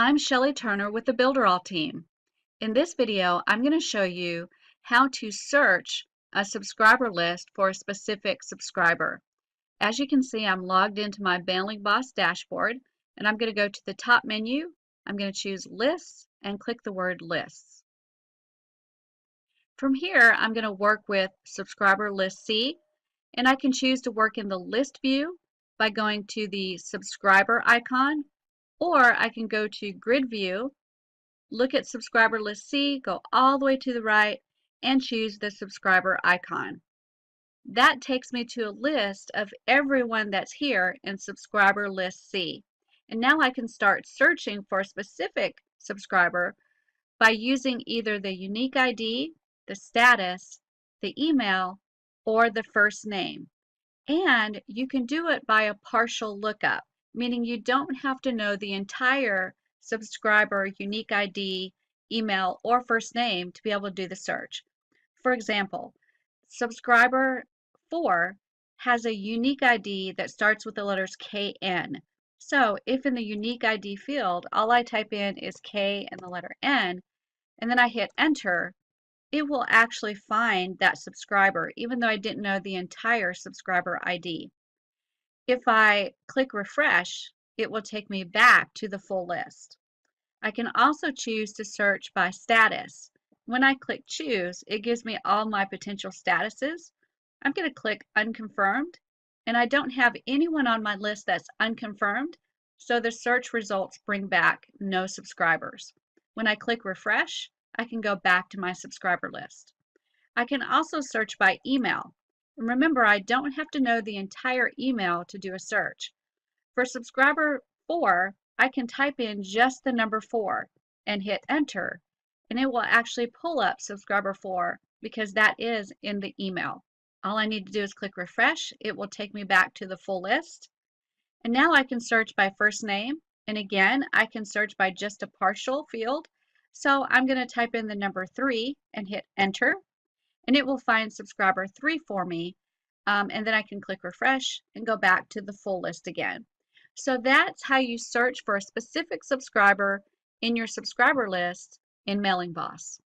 I'm Shelley Turner with the Builderall team. In this video, I'm going to show you how to search a subscriber list for a specific subscriber. As you can see, I'm logged into my Mailingboss dashboard, and I'm going to go to the top menu. I'm going to choose Lists and click the word Lists. From here, I'm going to work with Subscriber List C, and I can choose to work in the list view by going to the subscriber icon, or I can go to Grid View, look at Subscriber List C, go all the way to the right, and choose the subscriber icon. That takes me to a list of everyone that's here in Subscriber List C. And now I can start searching for a specific subscriber by using either the unique ID, the status, the email, or the first name. And you can do it by a partial lookup, meaning you don't have to know the entire subscriber unique ID, email, or first name to be able to do the search. For example, subscriber 4 has a unique ID that starts with the letters KN. So if in the unique ID field, all I type in is K and the letter N, and then I hit enter, it will actually find that subscriber, even though I didn't know the entire subscriber ID. If I click refresh, it will take me back to the full list. I can also choose to search by status. When I click choose, it gives me all my potential statuses. I'm going to click unconfirmed, and I don't have anyone on my list that's unconfirmed, so the search results bring back no subscribers. When I click refresh, I can go back to my subscriber list. I can also search by email. And remember, I don't have to know the entire email to do a search. For subscriber 4, I can type in just the number 4 and hit enter, and it will actually pull up subscriber 4 because that is in the email. All I need to do is click refresh. It will take me back to the full list. And now I can search by first name. And again, I can search by just a partial field. So I'm going to type in the number 3 and hit enter, and it will find subscriber 3 for me. And then I can click refresh and go back to the full list again. So that's how you search for a specific subscriber in your subscriber list in Mailingboss.